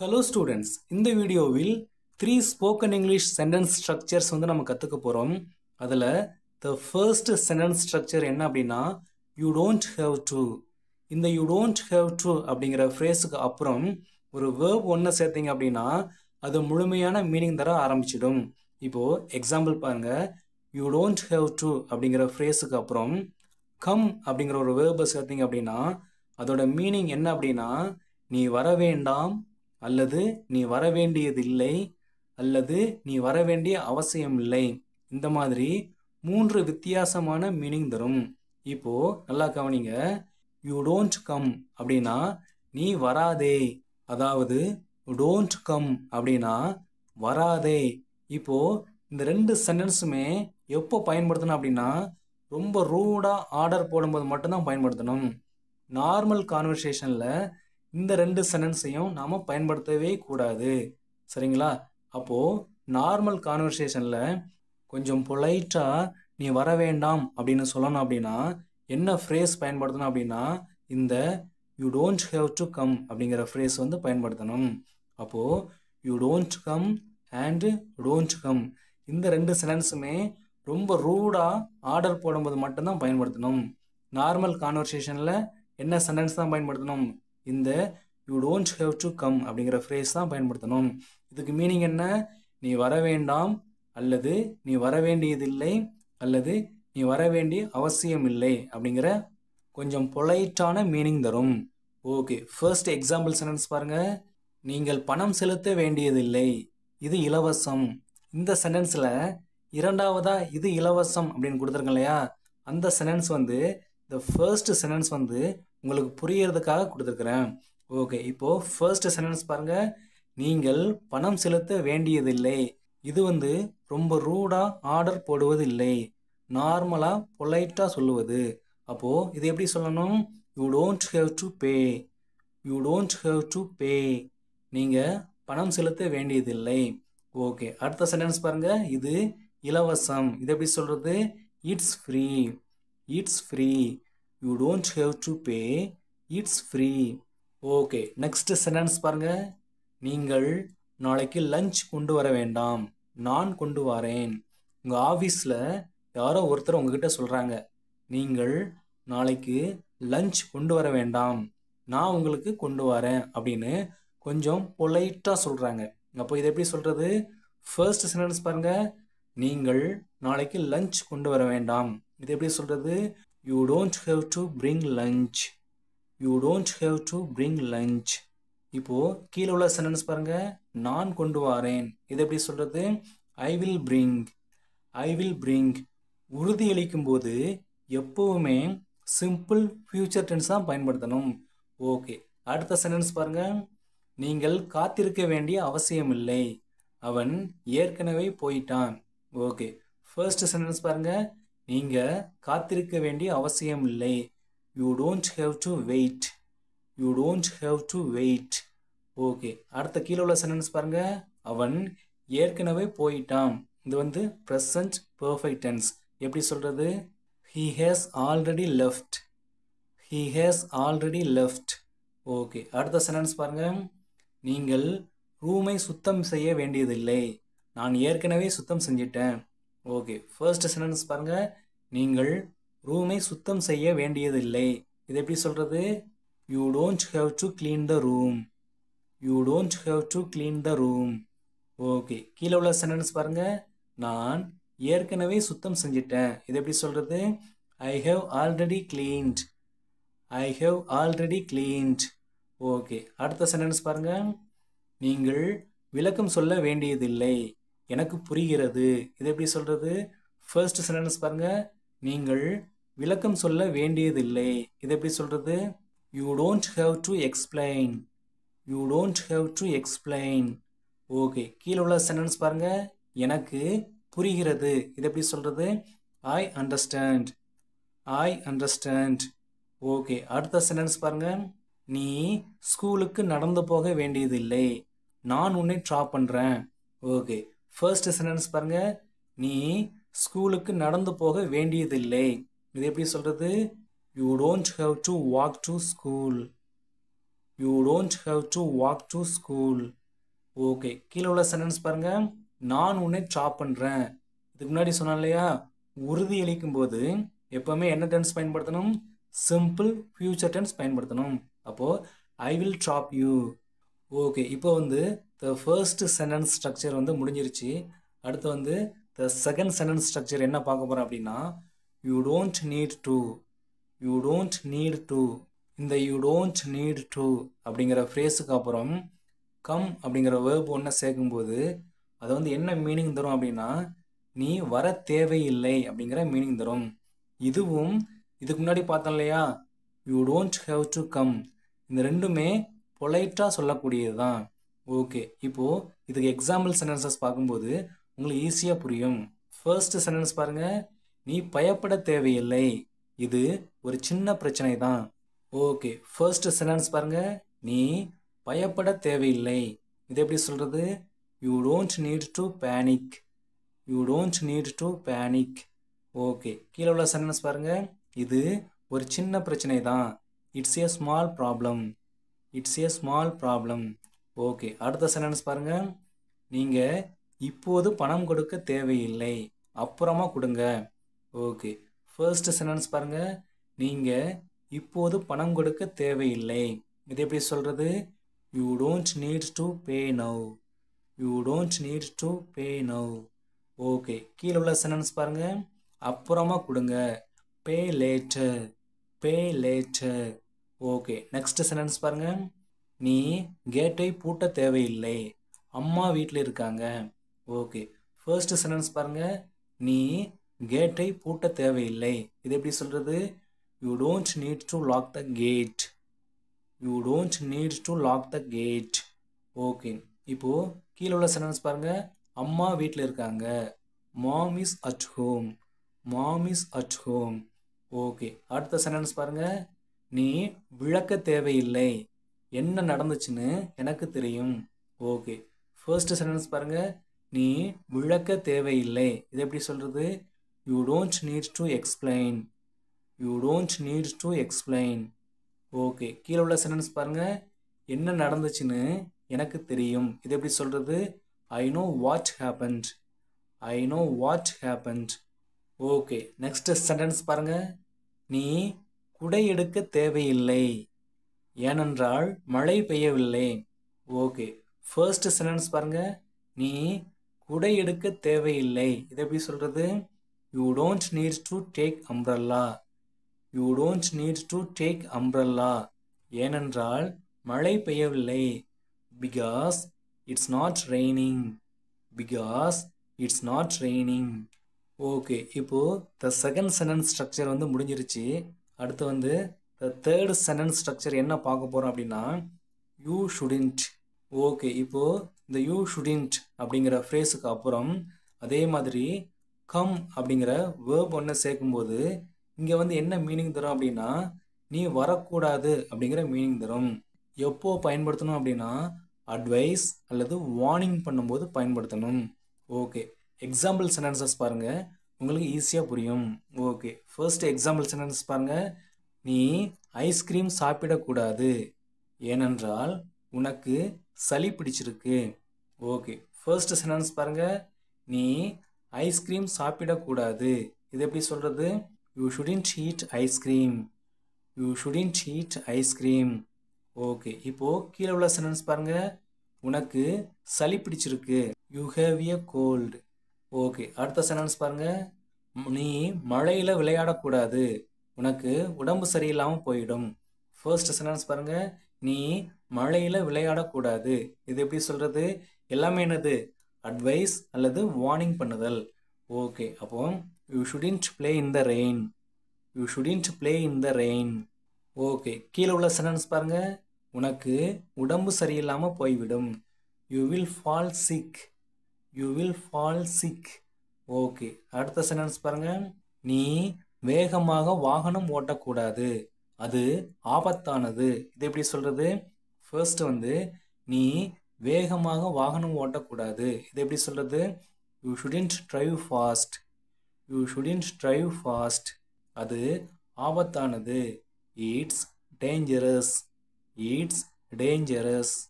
Hello students, இந்த வீடியோவில் 3 spoken English sentence structures நம்ம கத்துக்க போறோம். அதுல the first sentence structure என்ன அப்படின்னா you don't have to. இந்த you don't have to அப்படிங்கிற phrase-க்கு அப்புறம் ஒரு verb ஒன்ன சேர்த்தீங்க அப்படின்னா அது முழுமையான மீனிங் தர ஆரம்பிச்சிடும். இப்போ எக்ஸாம்பிள் பாருங்க, you don't have to அப்படிங்கிற phrase-க்கு அப்புறம் come அப்படிங்கிற ஒரு verb சேர்த்தீங்க அப்படின்னா அதோட மீனிங் என்ன அப்படின்னா நீ வர வேண்டாம், அல்லது நீ வர வேண்டியதில்லை, அல்லது நீ வர வேண்டிய அவசியம் இல்லை. இந்த மாதிரி 3 வித்தியாசமான மீனிங் தரும். இப்போ நல்லா கவனிங்க, யூ டோன்ட் கம் அப்படின்னா நீ வராதே, அதாவது டோன்ட் கம் அப்படின்னா வராதே. இப்போ இந்த 2 சென்டென்ஸுமே எப்போ பயன்படுத்தணும் அப்படின்னா ரொம்ப ரூடா ஆர்டர் போடும்போது மட்டும்தான் பயன்படுத்தணும். நார்மல் கான்வர்சேஷன்ல இந்த 2 சென்டென்ஸையும் நாம பயன்படுத்தவே கூடாது, சரிங்களா? அப்போ நார்மல் கான்வர்சேஷன்ல கொஞ்சம் பொலைட்டா நீ வர வேண்டாம் அப்படின்னு சொல்லணும் அப்படின்னா என்ன ஃப்ரேஸ் பயன்படுத்தணும் அப்படின்னா இந்த you don't have to come அப்படிங்கிற ஃப்ரேஸ் பயன்படுத்தணும். அப்போ you don't come and don't come இந்த 2 சென்டென்ஸுமே ரொம்ப ரூடா ஆர்டர் போடும்போது மட்டும்தான் பயன்படுத்தணும். நார்மல் கான்வர்சேஷன்ல என்ன சென்டென்ஸ் தான் பயன்படுத்தணும்? இந்த you don't have to come அப்படிங்கிற ஃப்ரேஸ் தான் பயன்படுத்தணும். இதுக்கு மீனிங் என்ன? நீ வர வேண்டாம், அல்லது நீ வர வேண்டியதில்லை, அல்லது நீ வர வேண்டிய அவசியம் இல்லை அப்படிங்கிற கொஞ்சம் பொலைட்டான மீனிங் தரும். ஓகே, ஃபர்ஸ்ட் எக்ஸாம்பிள் சென்டென்ஸ் பாருங்க. நீங்கள் பணம் செலுத்த வேண்டியதில்லை, இது இலவசம். இந்த சென்டென்ஸ்ல இரண்டாவதா இது இலவசம் அப்படின்னு கொடுத்துருக்கேன் இல்லையா, அந்த சென்டென்ஸ் இந்த ஃபர்ஸ்ட் சென்டென்ஸ் உங்களுக்கு புரியறதுக்காக கொடுத்துருக்குறேன். ஓகே, இப்போ ஃபர்ஸ்ட் சென்டென்ஸ் பாருங்க. நீங்கள் பணம் செலுத்த வேண்டியதில்லை, இது ரொம்ப ரூடா ஆர்டர் போடுவது இல்லை, நார்மலா பொலைட்டா சொல்லுவது. அப்போ இது எப்படி சொல்லணும்? You don't have to pay, you don't have to pay, நீங்க பணம் செலுத்த வேண்டியதில்லை. ஓகே, அடுத்த சென்டென்ஸ் பாருங்க. இது இலவசம், இது எப்படி சொல்றது? It's free, it's free, you don't have to pay, it's free. Okay, next sentence பாருங்க. நீங்கள் நாளைக்கு லஞ்ச் கொண்டு வர வேண்டாம், நான் கொண்டு வரேன். உங்க ஆஃபீஸில் யாரோ ஒருத்தர் உங்ககிட்ட சொல்றாங்க, நீங்கள் நாளைக்கு லஞ்ச் கொண்டு வர வேண்டாம், நான் உங்களுக்கு கொண்டு வரேன் அப்படின்னு கொஞ்சம் பொலைட்டா சொல்றாங்க. அப்போ இதை எப்படி சொல்றது? ஃபர்ஸ்ட் சென்டென்ஸ் பாருங்க. நீங்கள் நாளைக்கு லஞ்ச் கொண்டு வர வேண்டாம், இது எப்படி சொல்றது? You don't have to bring lunch, you don't have to bring lunch. இப்போ கீழே உள்ள சென்டென்ஸ் பாருங்க. நான் கொண்டு வரேன், இது எப்படி சொல்றது? I will bring, I will bring. உறுதியளிக்கும் போது எப்பவுமே சிம்பிள் ஃபியூச்சர் டென்ஸ் தான் பயன்படுத்தணும். ஓகே, அடுத்த சென்டென்ஸ் பாருங்க. நீங்கள் காத்திருக்க வேண்டிய அவசியம் இல்லை, அவன் ஏற்கனவே போயிட்டான். ஓகே, ஃபர்ஸ்ட் சென்டென்ஸ் பாருங்க. நீங்க காத்திருக்க வேண்டிய அவசியம் இல்லை, you don't have to wait, you don't have to wait. Okay, அடுத்த கீழே உள்ள சென்டென்ஸ் பாருங்க. அவன் ஏற்கனவே போயிட்டான், இது ப்ரெசன்ட் பெர்ஃபெக்ட் டென்ஸ், எப்படி சொல்றது? he has already left, he has already left. Okay, அடுத்த சென்டென்ஸ் பாருங்க. நீங்கள் ரூமை சுத்தம் செய்ய வேண்டியதில்லை, நான் ஏற்கனவே சுத்தம் செஞ்சிட்டேன். ஓகே, ஃபர்ஸ்ட் சென்டென்ஸ் பாருங்க. நீங்கள் ரூமை சுத்தம் செய்ய வேண்டியதில்லை, இது எப்படி சொல்றது? You don't have to clean the room, you don't have to clean the room. Okay, கீழே உள்ள சென்டென்ஸ் பாருங்க. நான் ஏற்கனவே சுத்தம் செஞ்சிட்டேன், இது எப்படி சொல்றது? I have already cleaned, I have already cleaned. Okay, அடுத்த சென்டென்ஸ் பாருங்க. நீங்கள் விளக்கம் சொல்ல வேண்டியதில்லை, எனக்கு புரிகிறது, இது எப்படி சொல்றது? ஃபர்ஸ்ட் சென்டென்ஸ் பாருங்க. நீங்கள் விளக்கம் சொல்ல வேண்டியதில்லை, இது எப்படி சொல்றது? You don't have to explain, you don't have to explain. Okay, கீழே உள்ள சென்டென்ஸ் பாருங்க. எனக்கு புரிகிறது, இது எப்படி சொல்றது? I understand, I understand. Okay, அடுத்த சென்டென்ஸ் பாருங்க. நீ ஸ்கூலுக்கு நடந்து போக வேண்டியதில்லை, நான் உன்னை ட்ராப் பண்றேன். ஓகே, ஃபர்ஸ்ட் சென்டென்ஸ் பாருங்க. நீ ஸ்கூலுக்கு நடந்து போக வேண்டியதில்லை, இது எப்படி சொல்றது? You don't have to walk to school, you don't have to walk to school. Okay, கீழே உள்ள சென்டென்ஸ் பாருங்க. நான் உன்னை ட்ராப் பண்ணுறேன். இதுக்கு முன்னாடி சொன்னேன் இல்லையா, உறுதி அளிக்கும் போது எப்போவுமே என்ன டென்ஸ் பயன்படுத்தணும்? சிம்பிள் ஃபியூச்சர் டென்ஸ் பயன்படுத்தணும். அப்போது I will drop you. Okay, இப்போ வந்து த ஃபர்ஸ்ட் சென்டென்ஸ் ஸ்ட்ரக்சர் வந்து முடிஞ்சிருச்சு. அடுத்து வந்து த செகண்ட் சென்டென்ஸ் ஸ்ட்ரக்சர் என்ன பார்க்க போகிறோம் அப்படின்னா, you don't need to. You don't need to. இந்த யூ டோன்ட் நீட் டு அப்படிங்கிற ஃப்ரேஸுக்கு அப்புறம் கம் அப்படிங்கிற வேர்ப் ஒன்று சேர்க்கும்போது அது வந்து என்ன மீனிங் தரும் அப்படின்னா, நீ வர தேவையில்லை அப்படிங்கிற மீனிங் தரும். இதுவும் இதுக்கு முன்னாடி பார்த்தோம் இல்லையா, you don't have to come, இந்த ரெண்டுமே பொலைட்டாக சொல்லக்கூடியது தான். ஓகே, இப்போது இதுக்கு எக்ஸாம்பிள் சென்டென்சஸ் பார்க்கும்போது உங்களுக்கு ஈஸியாக புரியும். ஃபர்ஸ்ட் சென்டென்ஸ் பாருங்கள். நீ பயப்பட தேவையில்லை, இது ஒரு சின்ன பிரச்சனை தான். ஓகே, ஃபர்ஸ்ட் சென்டென்ஸ் பாருங்கள். நீ பயப்பட தேவையில்லை, இது எப்படி சொல்கிறது? You don't need to panic. You don't need to panic. Okay, கீழே உள்ள சென்டென்ஸ் பாருங்கள். இது ஒரு சின்ன பிரச்சனை தான். It's A small problem. It's A small problem. Okay, அடுத்த சென்டென்ஸ் பாருங்கள். நீங்கள் இப்போது பணம் கொடுக்க தேவையில்லை, அப்புறமா கொடுங்க. ஓகே, ஃபர்ஸ்ட் சென்டென்ஸ் பாருங்கள். நீங்கள் இப்போது பணம் கொடுக்க தேவையில்லை, இது எப்படி சொல்கிறது? You don't need to pay now. You don't need to pay now. Okay, கீழே உள்ள சென்டென்ஸ் பாருங்கள். அப்புறமா கொடுங்க. Pay later. Pay later. Okay, next sentence பாருங்கள். நீ கேட்டை பூட்ட தேவையில்லை, அம்மா வீட்டில் இருக்காங்க. ஓகே, ஃபர்ஸ்ட் சென்டென்ஸ் பாருங்கள். நீ கேட்டை பூட்ட தேவையில்லை, இது எப்படி சொல்கிறது? You don't need to lock the gate. You don't need to lock the gate. Okay, இப்போது கீழே உள்ள சென்டென்ஸ் பாருங்கள். அம்மா வீட்டில் இருக்காங்க. Mom is at home. Mom is at home. Okay, அடுத்த சென்டென்ஸ் பாருங்கள். நீ விளக்க தேவையில்லை, என்ன நடந்துச்சுன்னு எனக்கு தெரியும். ஓகே, ஃபர்ஸ்ட் சென்டென்ஸ் பாருங்கள். நீ விளக்க தேவையில்லை, இது எப்படி சொல்கிறது? You don't need to explain. You don't need to explain. Okay, கீழே உள்ள சென்டென்ஸ் பாருங்கள். என்ன நடந்துச்சுன்னு எனக்கு தெரியும், இது எப்படி சொல்கிறது? I know what happened. I know what happened. Okay, next sentence பாருங்கள். நீ குடை எடுக்க தேவையில்லை, ஏனென்றால் மழை பெய்யவில்லை. ஓகே, ஃபர்ஸ்ட் சென்டென்ஸ் பாருங்கள். நீ குடை எடுக்க தேவையில்லை, இது எப்படி சொல்கிறது? You don't need to take umbrella. You don't need to take umbrella, ஏனென்றால் மழை பெய்யவில்லை. Because it's not raining. Because it's not raining. Okay, இப்போது த செகண்ட் சென்டென்ஸ் ஸ்ட்ரக்சர் வந்து முடிஞ்சிருச்சு. அடுத்து வந்து த தேர்ட் சென்டென்ஸ் ஸ்ட்ரக்சர் என்ன பார்க்க போகிறோம் அப்படின்னா, யூ ஷுடின்ட். ஓகே, இப்போது இந்த யூ ஷுடின்ட் அப்படிங்கிற ஃப்ரேஸுக்கு அப்புறம் அதே மாதிரி கம் அப்படிங்கிற வேர்ப் ஒன்று சேர்க்கும்போது இங்கே வந்து என்ன மீனிங் தரும் அப்படின்னா, நீ வரக்கூடாது அப்படிங்கிற மீனிங் தரும். எப்போ பயன்படுத்தணும் அப்படின்னா, அட்வைஸ் அல்லது வார்னிங் பண்ணும்போது பயன்படுத்தணும். ஓகே, எக்ஸாம்பிள் சென்டென்சஸ் பாருங்கள், உங்களுக்கு ஈஸியாக புரியும். ஓகே, ஃபர்ஸ்ட் எக்ஸாம்பிள் சென்டென்ஸ் பாருங்கள். நீ ஐஸ்கிரீம் சாப்பிடக்கூடாது, ஏனென்றால் உனக்கு சளி பிடிச்சிருக்கு. ஓகே, ஃபர்ஸ்ட் சென்டென்ஸ் பாருங்கள். நீ ஐஸ்கிரீம் சாப்பிடக்கூடாது, இது எப்படி சொல்கிறது? You shouldn't eat ice cream. You shouldn't eat ice cream. Okay, இப்போது கீழே உள்ள சென்டென்ஸ் பாருங்கள். உனக்கு சளி பிடிச்சிருக்கு, you have a cold. Okay, அடுத்த சென்டென்ஸ் பாருங்கள். நீ மழையில் விளையாடக்கூடாது, உனக்கு உடம்பு சரியில்லாமல் போயிடும். ஃபர்ஸ்ட் சென்டென்ஸ் பாருங்கள். நீ மழையில் விளையாடக்கூடாது, இது எப்படி சொல்கிறது? எல்லாமே என்னது? அட்வைஸ் அல்லது வார்னிங் பண்ணுதல். ஓகே, அப்போ you shouldn't play in the rain. You shouldn't play in the rain. Okay, கீழே உள்ள சென்டென்ஸ் பாருங்கள். உனக்கு உடம்பு சரியில்லாமல் போய்விடும், you will fall sick. You will fall sick. Okay, அடுத்த சென்டென்ஸ் பாருங்கள். நீ வேகமாக வாகனம் ஓட்டக்கூடாது, அது ஆபத்தானது, இது எப்படி சொல்கிறது? ஃபர்ஸ்ட் வந்து நீ வேகமாக வாகனம் ஓட்டக்கூடாது, இது எப்படி சொல்கிறது? You shouldn't drive fast. You shouldn't drive fast. அது ஆபத்தானது, இட்ஸ் டேஞ்சரஸ். It's dangerous,